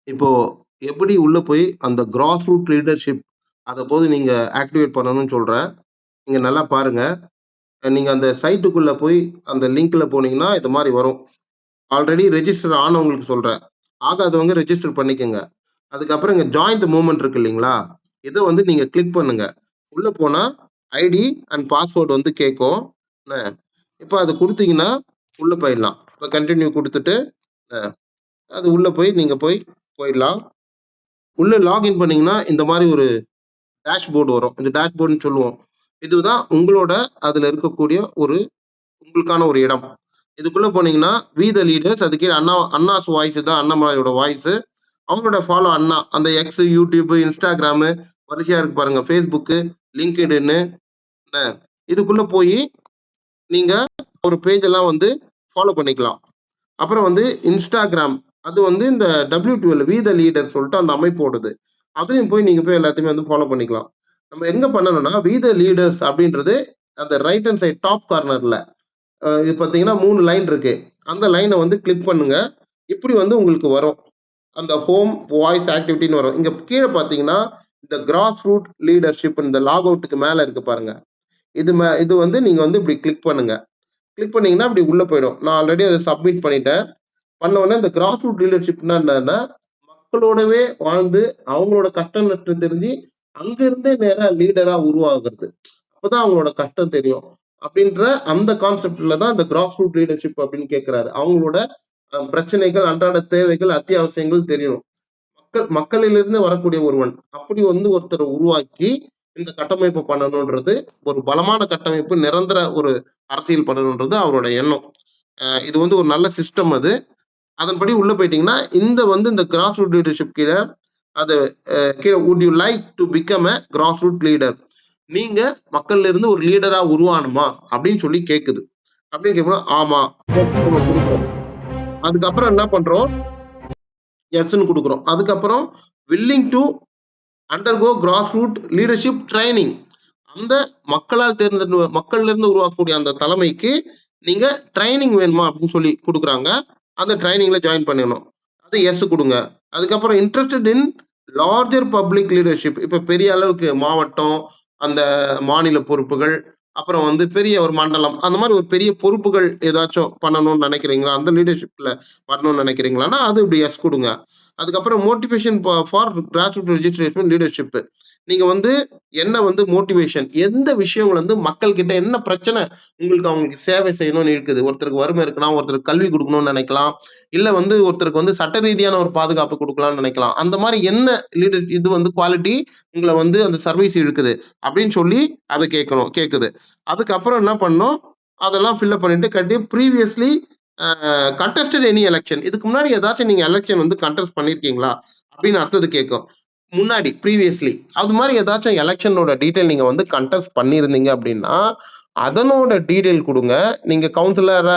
இப்போ எப்படி உள்ள போய் அந்த கிராஸ் ரூட் லீடர்ஷிப் அத போது நீங்க ஆக்டிவேட் பண்ணணும்னு சொல்றேன். நீங்க நல்லா பாருங்க. நீங்க அந்த சைட்டுக்குள்ள போய் அந்த லிங்க்ல போனீங்கன்னா, இது மாரி வரும். ஆல்ரெடி ரெஜிஸ்டர் ஆனவங்களுக்கு சொல்றேன். ஆகாதவங்க ரெஜிஸ்டர் பண்ணிக்கங்க. அதுக்கப்புறம் இங்க ஜாயின் தி மூவ்மெண்ட் இருக்கு இல்லைங்களா? இத வந்து நீங்க கிளிக் பண்ணுங்க. உள்ள போனா ஐடி அண்ட் பாஸ்வேர்ட் வந்து கேட்கும். என்ன, இப்ப அது குடுத்தீங்கன்னா, உள்ள போயிடலாம். இப்ப கன்டின்யூ குடுத்துட்டு, அ அது உள்ள போய் நீங்க போயிடலாம். உள்ள லாகின் பண்ணீங்கன்னா, இந்த மாரி ஒரு டேஷ்போர்ட் வரும். இந்த டேஷ்போர்ட்ன்னு சொல்லுவோம். இதுதான் உங்களோட அதுல இருக்கக்கூடிய உங்களுக்கான ஒரு இடம். இதுக்குள்ள போனீங்கன்னா, வி த லீடர்ஸ் அது கீழ அண்ணாஸ் வாய்ஸ் தான் அண்ணாமலையோட வாய்ஸ். அவங்களோட ஃபாலோ அண்ணா. அந்த எக்ஸ், யூடியூப், இன்ஸ்டாகிராம் வரிசையா இருக்கு பாருங்க. Facebook, LinkedIn என்ன இதுக்குள்ள போயி நீங்க ஒரு பேஜ் எல்லாம் வந்து ஃபாலோ பண்ணிக்கலாம். அப்புறம் வந்து இன்ஸ்டாகிராம் அது வந்து இந்த W12 வி த லீடர் சொல்லிட்டு அந்த அமைப்போடது. அதுலயும் போய் நீங்க போய் எல்லாத்தையுமே வந்து ஃபாலோ பண்ணிக்கலாம். நம்ம எங்க பண்ணணும்னா, வி த லீடர்ஸ் அப்படின்றது அந்த ரைட் ஹேண்ட் சைட் டாப் கார்னர்ல இது பார்த்தீங்கன்னா 3 லைன் இருக்கு. அந்த லைன வந்து கிளிக் பண்ணுங்க. இப்படி வந்து உங்களுக்கு வரும். அந்த ஹோம் வாய்ஸ் ஆக்டிவிட்டின்னு வரும். இங்க கீழ பார்த்தீங்கன்னா, இந்த கிராஸ் ரூட் லீடர்ஷிப் இந்த லாக் அவுட்க்கு மேல இருக்கு பாருங்க. இது வந்து நீங்க வந்து இப்படி கிளிக் பண்ணுங்க. கிளிக் பண்ணீங்கன்னா அப்படி உள்ள போயிடும். நான் ஆல்ரெடி அத சப்மிட் பண்ணிட்டேன். பண்ண உடனே இந்த கிராஸ் ரூட் லீடர்ஷிப்னா என்னன்னா, மக்களோடவே வாழ்ந்து அவங்களோட கஷ்டம் நஷ்டம் தெரிஞ்சு அங்க இருந்தே நேரா லீடரா உருவாகுறது. அப்பதான் அவங்களோட கஷ்டம் தெரியும். அப்படின்ற அந்த கான்செப்ட்ல தான் இந்த கிராஸ் ரூட் லீடர்ஷிப் அப்படின்னு கேட்கிறாரு. அவங்களோட பிரச்சனைகள், அன்றாட தேவைகள், அத்தியாவசியங்கள் தெரியணும். மக்களிலிருந்து வரக்கூடிய ஒருவன். அப்படி வந்து ஒருத்தரை உருவாக்கி இந்த கட்டமைப்பு பண்ணணும்ன்றது ஒரு பலமான கட்டமைப்பு, நிரந்தர ஒரு அரசியல் பண்ணணும்ன்றது அவரோட எண்ணம். இது வந்து ஒரு நல்ல சிஸ்டம் அது. அதன்படி உள்ள போயிட்டீங்கன்னா, இந்த கிராஸ் ரூட் லீடர்ஷிப் கீழ அது கீழ would you like to become a grass root leader? நீங்க மக்கள்ல இருந்து ஒரு லீடரா உருவாகணுமா? அப்படின்னு சொல்லி கேக்குது. அப்படின்னு கேட்கும்போது, ஆமா. அதுக்கப்புறம் என்ன பண்றோம்? எஸ்ன்னு குடுக்குறோம். அதுக்கப்புறம் willing to undergo grass root leadership training. அந்த மக்கள்ல இருந்து உருவாக்கக்கூடிய அந்த தலைமைக்கு நீங்க ட்ரைனிங் வேணுமா அப்படின்னு சொல்லி குடுக்குறாங்க. அந்த ட்ரைனிங்ல ஜாயின் பண்ணிடணும். அது எஸ் குடுங்க. அதுக்கப்புறம் இன்ட்ரஸ்டட் இன் லார்ஜர் பப்ளிக் லீடர்ஷிப். இப்ப பெரிய அளவுக்கு மாவட்டம், அந்த மாநில பொறுப்புகள், அப்புறம் வந்து பெரிய ஒரு மண்டலம், அந்த மாதிரி ஒரு பெரிய பொறுப்புகள் ஏதாச்சும் பண்ணணும்னு நினைக்கிறீங்களா? அந்த லீடர்ஷிப்ல வரணும்னு நினைக்கிறீங்களான்னா, அது இப்படி எஸ் குடுங்க. அதுக்கப்புறம் motivation for grass root registration leadership. நீங்க வந்து என்ன வந்து மோட்டிவேஷன் எந்த விஷயங்கள் வந்து மக்கள் கிட்ட என்ன பிரச்சனை உங்களுக்கு அவங்களுக்கு சேவை செய்யணும்னு இருக்குது. ஒருத்தருக்கு வறுமை இருக்கலாம், ஒருத்தருக்கு கல்வி கொடுக்கணும்னு நினைக்கலாம், இல்ல வந்து ஒருத்தருக்கு வந்து சட்ட ரீதியான ஒரு பாதுகாப்பு கொடுக்கலாம்னு நினைக்கலாம். அந்த மாதிரி என்ன லீடர் இது வந்து குவாலிட்டி உங்களை வந்து அந்த சர்வீஸ் இழுக்குது அப்படின்னு சொல்லி அதை கேக்குது. அதுக்கப்புறம் என்ன பண்ணணும், அதெல்லாம் ஃபில்அப் பண்ணிட்டு கட்டி ப்ரீவியஸ்லி கண்டெஸ்டட் எனி எலெக்ஷன். இதுக்கு முன்னாடி ஏதாச்சும் நீங்க எலெக்ஷன் வந்து கண்டெஸ்ட் பண்ணிருக்கீங்களா அப்படின்னு அடுத்தது கேட்கும். முன்னாடி ப்ரீவியஸ்லி அது மாதிரி ஏதாச்சும் எலெக்ஷனோட டீடைல் நீங்க வந்து கண்டெஸ்ட் பண்ணியிருந்தீங்க அப்படின்னா அதனோட டீடைல் கொடுங்க. நீங்க கவுன்சிலரா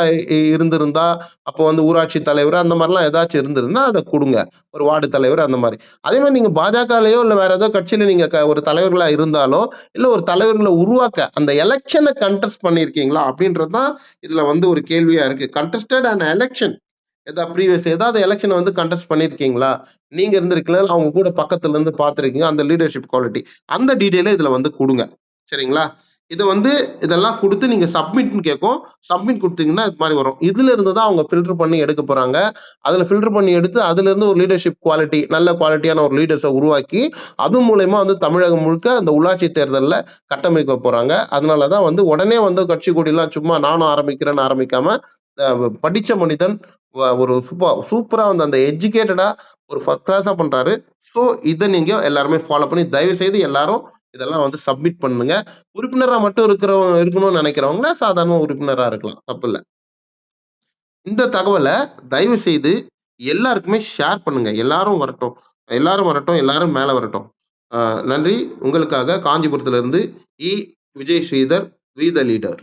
இருந்திருந்தா அப்போ வந்து ஊராட்சி தலைவர் அந்த மாதிரிலாம் ஏதாச்சும் இருந்திருந்தா அதை கொடுங்க. ஒரு வார்டு தலைவர் அந்த மாதிரி. அதே மாதிரி நீங்க பாஜகலயோ இல்ல வேற ஏதோ கட்சியில நீங்க ஒரு தலைவர்களா இருந்தாலோ இல்ல ஒரு தலைவர்களை உருவாக்க அந்த எலெக்ஷனை கண்டெஸ்ட் பண்ணிருக்கீங்களா அப்படின்றதுதான் இதுல வந்து ஒரு கேள்வியா இருக்கு. கண்டெஸ்டட் அண்ட் எலெக்ஷன் ஏதாவது எலெக்ஷன் வந்து கண்டெஸ்ட் பண்ணிருக்கீங்களா? நீங்க இருந்திருக்கலாம், அவங்க கூட பக்கத்துல இருந்து பார்த்திருக்கீங்க, அந்த லீடர்ஷிப் குவாலிட்டி அந்த டீடைல இதுல வந்து கொடுங்க. சரிங்களா? இதை வந்து இதெல்லாம் கொடுத்து நீங்க சப்மிட்னு கேட்கும். சப்மிட் கொடுத்தீங்கன்னா இது மாதிரி வரும். இதுல இருந்து தான் அவங்க ஃபில்டர் பண்ணி எடுக்க போறாங்க. அதுல ஃபில்டர் பண்ணி எடுத்து அதுல இருந்து ஒரு லீடர்ஷிப் குவாலிட்டி நல்ல குவாலிட்டியான ஒரு லீடர்ஸை உருவாக்கி அது மூலயமா வந்து தமிழகம் முழுக்க அந்த உள்ளாட்சி தேர்தலில் கட்டமைக்க போறாங்க. அதனாலதான் வந்து உடனே வந்து கட்சி கொடியெல்லாம் சும்மா நானும் ஆரம்பிக்கிறேன்னு ஆரம்பிக்காம படிச்ச மனிதன் ஒரு சூப்பரா வந்து அந்த எஜுகேட்டடா ஒரு ஃபர்ஸ்ட் கிளாஸா பண்றாரு. ஸோ இதை நீங்க எல்லாருமே ஃபாலோ பண்ணி தயவு செய்து எல்லாரும் இதெல்லாம் வந்து சப்மிட் பண்ணுங்க. உறுப்பினரா மட்டும் இருக்கணும்னு நினைக்கிறவங்க சாதாரண உறுப்பினரா இருக்கலாம், தப்பு இல்ல. இந்த தகவலை தயவு செய்து எல்லாருக்குமே ஷேர் பண்ணுங்க. எல்லாரும் வரட்டும், எல்லாரும் மேல வரட்டும். நன்றி. உங்களுக்காக காஞ்சிபுரத்துல இருந்து Vijay Sridhar, we the leader.